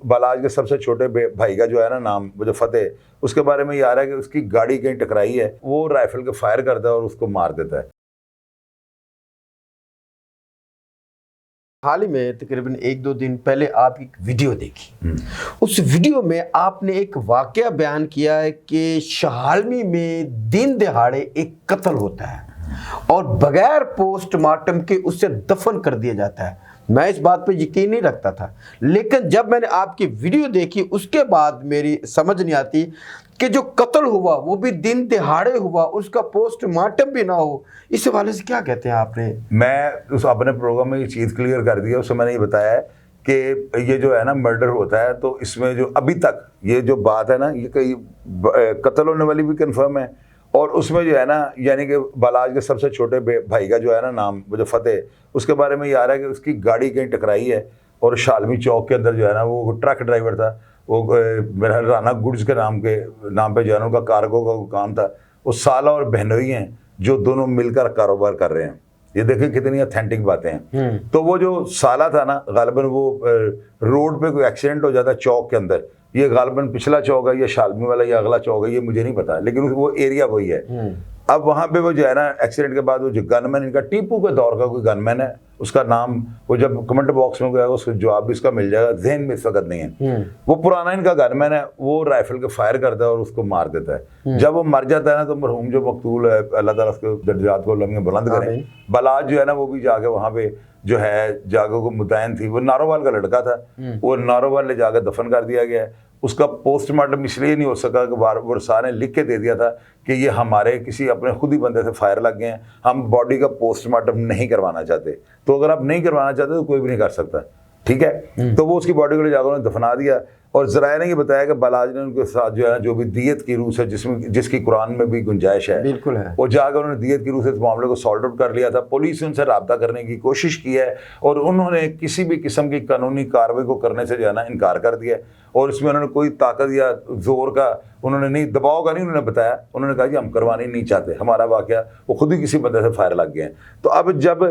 बालाज के सबसे छोटे भाई का जो है ना नाम, वो जो फतेह, उसके बारे में ये आ रहा है कि उसकी गाड़ी कहीं टकराई है, वो राइफल के फायर करता है और उसको मार देता है। हाल ही में तकरीबन 1-2 दिन पहले आप एक वीडियो देखी, उस वीडियो में आपने एक वाकया बयान किया है कि शहालमी में दिन दहाड़े एक कत्ल होता है और बगैर पोस्टमार्टम के उससे दफन कर दिया जाता है। मैं इस बात पे यकीन नहीं रखता था, लेकिन जब मैंने आपकी वीडियो देखी उसके बाद मेरी समझ नहीं आती कि जो कत्ल हुआ वो भी दिन दहाड़े हुआ, उसका पोस्टमार्टम भी ना हो। इस हवाले से क्या कहते हैं आपने? मैं उस अपने प्रोग्राम में ये चीज़ क्लियर कर दी है, उससे मैंने ये बताया है कि ये जो है ना मर्डर होता है, तो इसमें जो अभी तक ये जो बात है ना, ये कई कत्ल होने वाली भी कंफर्म है, और उसमें जो है ना यानी कि बालाज के सबसे छोटे भाई का जो है ना नाम, वो जो फतेह, उसके बारे में ये आ रहा है कि उसकी गाड़ी कहीं टकराई है और शालमी चौक के अंदर जो है ना वो ट्रक ड्राइवर था, वो मेरा राना गुड्स के नाम पे जो है ना उनका कार्गो का काम था। वो साला और बहनोई हैं जो दोनों मिलकर कारोबार कर रहे हैं। ये देखें कितनी ऑथेंटिक बातें हैं। तो वो जो साला था ना, गालिबन वो रोड पे कोई एक्सीडेंट हो जाता है चौक के अंदर, ये गालिबन पिछला चौक है या शालमी वाला या अगला चौक है, ये मुझे नहीं पता, लेकिन वो एरिया वही है। अब वहाँ पे वो जो है ना एक्सीडेंट के बाद वो जो गनमैन, इनका टीपू के दौर का कोई गनमैन है, उसका नाम वो जब कमेंट बॉक्स में गया उसको जवाब भी इसका मिल जाएगा, जहन में इस वक्त नहीं है। वो पुराना इनका गनमैन है, वो राइफल के फायर करता है और उसको मार देता है। जब वो मर जाता है ना तो मरहूम जो मकतूल है, अल्लाह ताला उसके दर्जात को लम्हे बुलंद करें, बालाज जो है ना वो भी जाके वहाँ पे जो है जागो को मुतैन थी, वो नारोवाल का लड़का था, वो नारोवाल ले जाकर दफन कर दिया गया है। उसका पोस्टमार्टम इसलिए नहीं हो सका कि वर्षा ने लिख के दे दिया था कि ये हमारे किसी अपने खुद ही बंदे से फायर लग गए हैं, हम बॉडी का पोस्टमार्टम नहीं करवाना चाहते। तो अगर आप नहीं करवाना चाहते तो कोई भी नहीं कर सकता, ठीक है। तो वो उसकी बॉडी को ले जाकर उन्होंने दफना दिया, और ज़राए ने ये बताया कि बालाज ने उनके साथ जो है ना जो भी दियत की रूह से जिसकी कुरान में भी गुंजाइश है, बिल्कुल है, वो जाकर उन्होंने दियत की रूह से इस मामले को सॉल्व आउट कर लिया था। पुलिस उनसे रब्ता करने की कोशिश की है और उन्होंने किसी भी किस्म की कानूनी कार्रवाई को करने से जो है ना इनकार कर दिया, और इसमें उन्होंने कोई ताकत या जोर का उन्होंने नहीं, दबाव का नहीं उन्होंने बताया। उन्होंने कहा कि हम करवाने नहीं चाहते, हमारा वाकया वो खुद ही किसी बंदे से फायर लग गए हैं। तो अब जब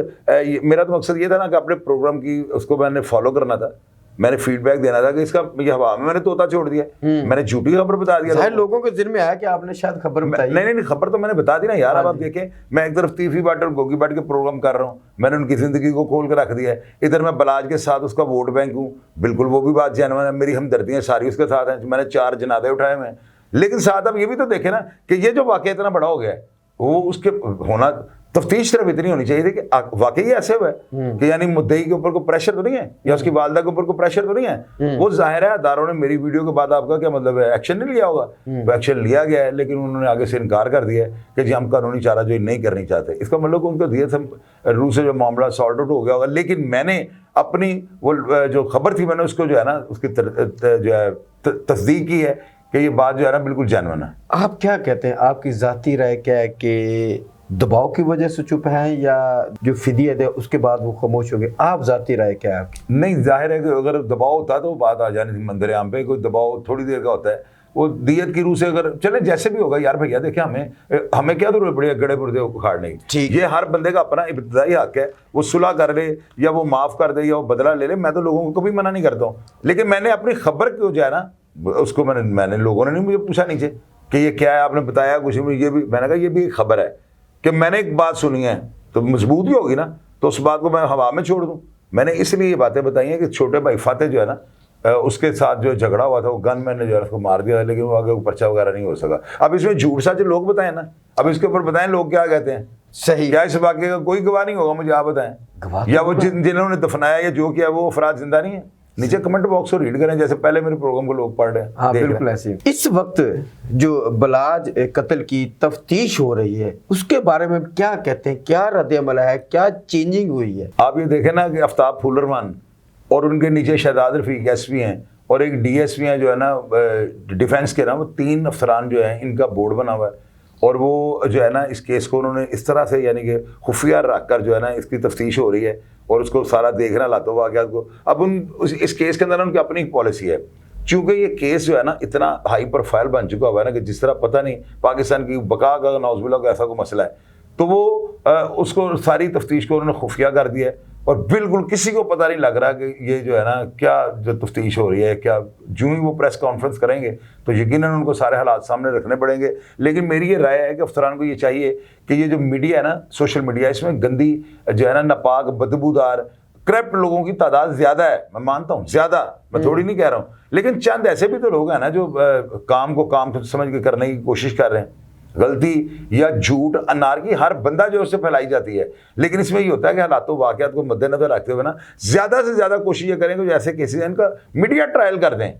मेरा तो मकसद ये था ना कि अपने प्रोग्राम की उसको मैंने फॉलो करना था, मैंने फीडबैक देना था कि इसका ये हवा में मैंने तोता छोड़ दिया, मैंने झूठी खबर बता दिया। लोगों के दिल में आया कि आपने शायद खबर बताई। नहीं, खबर तो मैंने बता दी ना यार। अब आप देखें, मैं एक तरफ तीफी बाट और गोगी बाट के प्रोग्राम कर रहा हूँ, मैंने उनकी ज़िंदगी को खोल कर रख दिया है। इधर मैं बालाज के साथ उसका वोट बैंक हूँ, बिल्कुल वो भी बात जेन्युइन है, मेरी हमदर्दियाँ सारी उसके साथ हैं। मैंने 4 जनाजे उठाए हुए हैं, लेकिन साथ अब ये भी तो देखें ना कि ये जो वाकया इतना बड़ा हो गया है, वो उसके होना तफ्तीश सिर्फ इतनी होनी चाहिए थी कि वाकई ऐसे हुआ है कि यानी मुद्दई के ऊपर कोई प्रेशर तो नहीं है या उसकी वालदा के ऊपर कोई प्रेशर तो नहीं है। वो जाहिर है अदारों ने मेरी वीडियो के बाद आपका क्या मतलब है एक्शन नहीं लिया होगा, वो एक्शन लिया गया है, लेकिन उन्होंने आगे से इनकार कर दिया है कि जी हम कानूनी चारा जो नहीं करनी चाहते। इसका मतलब उनको दिए रूह से जो मामला सॉर्ट आउट हो गया होगा। लेकिन मैंने अपनी वो जो खबर थी मैंने उसको जो है ना उसकी जो है तस्दीक की है कि ये बात जो है ना बिल्कुल जेन्युइन है। आप क्या कहते हैं, आपकी ज़ाती राय क्या है कि दबाव की वजह से चुप हैं या जो फिदिया दे उसके बाद वो खामोश हो गए? आप ज़ाती राय क्या है आपकी? नहीं, जाहिर है कि अगर दबाव होता तो बात आ जानी थी मंदिर आम पे। कोई दबाव थोड़ी देर का होता है, वो दियत की रूह से अगर चले जैसे भी होगा यार भैया। देखिए हमें क्या जरूरत पड़ी है गड़े मुर्दे उखाड़ने की? ये हर बंदे का अपना इब्तिदाई हक है, वो सुलह कर ले या वो माफ़ कर दे या वो बदला ले ले, मैं तो लोगों को कभी मना नहीं करता हूँ। लेकिन मैंने अपनी खबर को जो है ना उसको मैंने लोगों ने नहीं मुझे पूछा नीचे कि ये क्या है, आपने बताया कुछ नहीं। ये भी मैंने कहा ये भी एक खबर है कि मैंने एक बात सुनी है तो मजबूत ही होगी ना, तो उस बात को मैं हवा में छोड़ दूं। मैंने इसलिए ये बातें बताई हैं कि छोटे भाई फातेह जो है ना उसके साथ जो झगड़ा हुआ था, वो गनमैन ने जो है उसको मार दिया, लेकिन वो आगे पर्चा वगैरह नहीं हो सका। अब इसमें झूठ सच लोग बताएं ना, अब इसके ऊपर बताएं लोग क्या कहते हैं। सही, क्या इस वाक्य का कोई गवाह नहीं होगा? मुझे आप बताएं, या वो जिन्होंने दफनाया या जो किया वो अफराद जिंदा नहीं है? नीचे कमेंट बॉक्स को रीड करें, जैसे पहले मेरे प्रोग्राम को लोग पढ़ रहे हैं। हाँ बिल्कुल ऐसे। इस वक्त जो बालाज कत्ल की तफ्तीश हो रही है उसके बारे में क्या कहते हैं, क्या रद्द-ए-अमल है, क्या चेंजिंग हुई है? आप ये देखें ना कि आफ्ताब फुलरमान और उनके नीचे शहजाद रफीक एसपी हैं और एक डीएसपी हैं जो है ना डिफेंस के ना, वो 3 अफसरान जो हैं इनका बोर्ड बना हुआ है, और वो जो है ना इस केस को उन्होंने इस तरह से यानी कि खुफिया रख कर जो है ना इसकी तफ्तीश हो रही है और उसको सारा देखना लाता हुआ वाक़यात को। अब इस केस के अंदर उनकी अपनी पॉलिसी है, चूँकि ये केस जो है ना इतना हाई प्रोफाइल बन चुका हुआ है ना कि जिस तरह पता नहीं पाकिस्तान की बका का नौज़बिल्लाह का ऐसा कोई मसला है, तो वो उसको सारी तफ्तीश को उन्होंने खुफिया कर दिया है اور بالکل کسی کو پتہ نہیں لگ رہا کہ یہ جو ہے نا کیا جو تفتیش ہو رہی ہے کیا. جو ہی وہ پریس کانفرنس کریں گے تو یقیناً ان کو سارے حالات سامنے رکھنے پڑیں گے. لیکن میری یہ رائے ہے کہ افسران کو یہ چاہیے کہ یہ جو میڈیا ہے نا, سوشل میڈیا, اس میں گندی جو ہے نا ناپاک بدبودار کرپٹ لوگوں کی تعداد زیادہ ہے. میں مانتا ہوں زیادہ, میں تھوڑی نہیں کہہ رہا ہوں, لیکن چند ایسے بھی تو لوگ ہیں نا جو کام کو کام سمجھ کے کرنے کی کوشش کر رہے ہیں. غلطی یا جھوٹ انارکی ہر بندہ جو اس سے پھیلائی جاتی ہے, لیکن اس میں یہ ہوتا ہے کہ حالات و واقعات کو مد نظر رکھتے ہوئے نا زیادہ سے زیادہ کوشش یہ کریں کہ جیسے کیسز ہیں ان کا میڈیا ٹرائل کر دیں.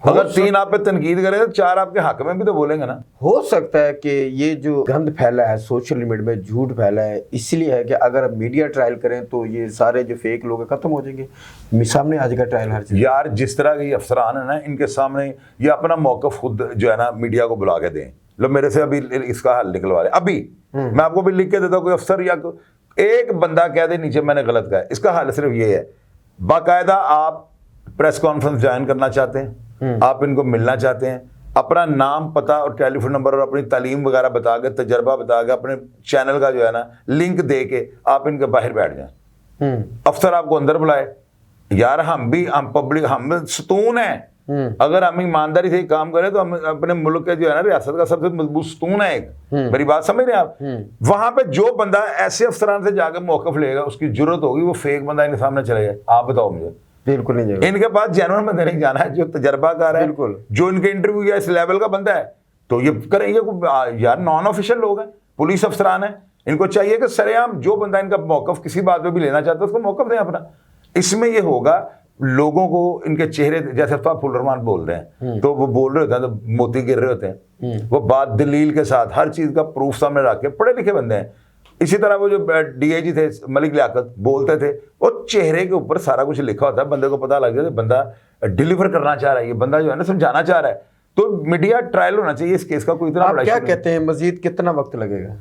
اگر 3 آپ پہ تنقید کریں تو 4 آپ کے حق میں بھی تو بولیں گے نا. ہو سکتا ہے کہ یہ جو گند پھیلا ہے سوشل میڈیا میں, جھوٹ پھیلا ہے, اس لیے ہے کہ اگر اب میڈیا ٹرائل کریں تو یہ سارے جو فیک لوگ ہیں ختم ہو جائیں گے. سامنے آ جائے گا ٹرائل ہر چیز. یار جس طرح کے یہ افسران ہیں نا, ان کے سامنے یہ اپنا موقف خود جو ہے نا میڈیا کو بلا کے دیں. لو میرے سے ابھی اس کا حل نکلوا رہے, ابھی میں آپ کو بھی لکھ کے دیتا ہوں, کوئی افسر یا ایک بندہ کہہ دے نیچے میں نے غلط کہا ہے. اس کا حل صرف یہ ہے, باقاعدہ آپ پریس کانفرنس جوائن کرنا چاہتے ہیں, آپ ان کو ملنا چاہتے ہیں, اپنا نام پتہ اور ٹیلی فون نمبر اور اپنی تعلیم وغیرہ بتا کے, تجربہ بتا کے, اپنے چینل کا جو ہے نا لنک دے کے آپ ان کے باہر بیٹھ جائیں. افسر آپ کو اندر بلائے. یار ہم پبلک, ہم ستون ہیں. اگر ہم ایمانداری سے کام کریں تو ہم اپنے ملک کے جو ہے نا ریاست کا سب سے مضبوط ستون ہے ایک. میری بات سمجھ رہے ہیں آپ. وہاں پہ جو بندہ ایسے افسران سے جا کے موقف لے گا, اس کی ضرورت ہوگی, وہ فیک بندہ ان کے سامنے چلے گا. آپ بتاؤ مجھے. بالکل نہیں جائے. ان کے پاس جینوئن بندے نہیں جانا ہے, جو تجربہ کار ہے, جو ان کے انٹرویو یا اس لیول کا بندہ ہے, تو یہ کریں. یہ یار نان آفیشیل لوگ ہیں, پولیس افسران ہیں, ان کو چاہیے کہ سرے عام جو بندہ ان کا موقف کسی بات پہ بھی لینا چاہتا ہے اس کو موقف دیں اپنا. اس میں یہ ہوگا لوگوں کو ان کے چہرے, جیسے فضل الرحمان بول رہے ہیں تو وہ بول رہے ہوتے ہیں تو موتی گر رہے ہوتے ہیں, وہ بات دلیل کے ساتھ ہر چیز کا پروف سامنے رکھ کے, پڑھے لکھے بندے ہیں. اسی طرح وہ جو ڈی آئی جی تھے ملک لیاقت, بولتے تھے, وہ چہرے کے اوپر سارا کچھ لکھا ہوتا ہے, بندے کو پتہ لگ جائے بندہ ڈیلیور کرنا چاہ رہا ہے, یہ بندہ جو ہے نا سمجھانا چاہ رہا ہے. تو میڈیا ٹرائل ہونا چاہیے اس کیس کا. کوئی اتنا بڑا کیا کہتے ہیں مزید کتنا وقت لگے گا؟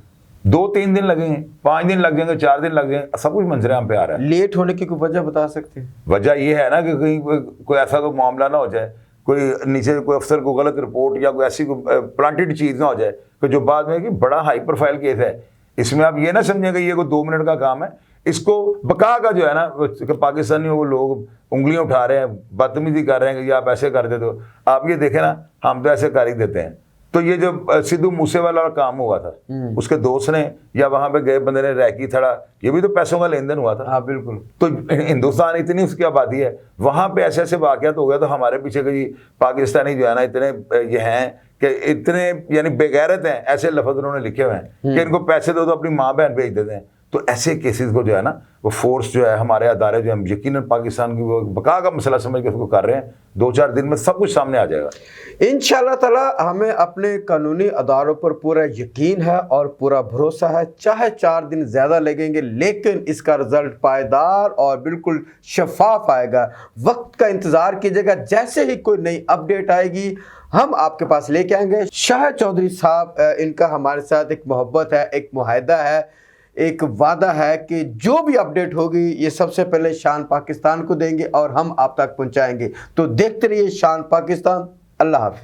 2-3 دن لگیں گے, 5 دن لگ جائیں گے, 4 دن لگ جائیں گے, سب کچھ منظر عام پہ آ رہا ہے. لیٹ ہونے کی کوئی وجہ بتا سکتے ہیں؟ وجہ یہ ہے نا کہ کہیں کوئی ایسا کوئی معاملہ نہ ہو جائے, کوئی نیچے کوئی افسر کو غلط رپورٹ یا کوئی ایسی کوئی پلانٹڈ چیز نہ ہو جائے کہ جو بعد میں کہ بڑا ہائی پروفائل کیس ہے. اس میں آپ یہ نہ سمجھیں کہ یہ کوئی 2 منٹ کا کام ہے. اس کو بقا کا جو ہے نا کہ پاکستانی وہ لوگ انگلیاں اٹھا رہے ہیں, بدتمیزی کر رہے ہیں کہ یہ آپ ایسے کر دیتے ہو. آپ یہ دیکھیں نا, ہم تو ایسے کر ہی دیتے ہیں. تو یہ جو سدھو موسے والا کام ہوا تھا, اس کے دوست نے یا وہاں پہ گئے بندے نے ریکی تھڑا, یہ بھی تو پیسوں کا لین دین ہوا تھا. ہاں بالکل. تو ہندوستان اتنی اس کی آبادی ہے, وہاں پہ ایسے ایسے واقعات ہو گیا, تو ہمارے پیچھے کہ جی پاکستانی جو ہے نا اتنے یہ ہیں کہ اتنے یعنی بے غیرت ہیں, ایسے لفظ انہوں نے لکھے ہوئے ہیں کہ ان کو پیسے دو تو اپنی ماں بہن بھیج دیتے ہیں. تو ایسے کیسز کو جو ہے نا وہ فورس جو ہے ہمارے ادارے جو ہم یقیناً پاکستان کی وہ بقا کا مسئلہ سمجھ کے اس کو کر رہے ہیں. 2-4 دن میں سب کچھ سامنے آ جائے گا انشاءاللہ تعالی. ہمیں اپنے قانونی اداروں پر پورا یقین ہے اور پورا بھروسہ ہے, چاہے 4 دن زیادہ لگیں گے لیکن اس کا رزلٹ پائیدار اور بالکل شفاف آئے گا. وقت کا انتظار کیجیے گا, جیسے ہی کوئی نئی اپڈیٹ آئے گی ہم آپ کے پاس لے کے آئیں گے. شاہد چودھری صاحب, ان کا ہمارے ساتھ ایک محبت ہے, ایک معاہدہ ہے, ایک وعدہ ہے کہ جو بھی اپڈیٹ ہوگی یہ سب سے پہلے شان پاکستان کو دیں گے اور ہم آپ تک پہنچائیں گے. تو دیکھتے رہیے شان پاکستان. اللہ حافظ.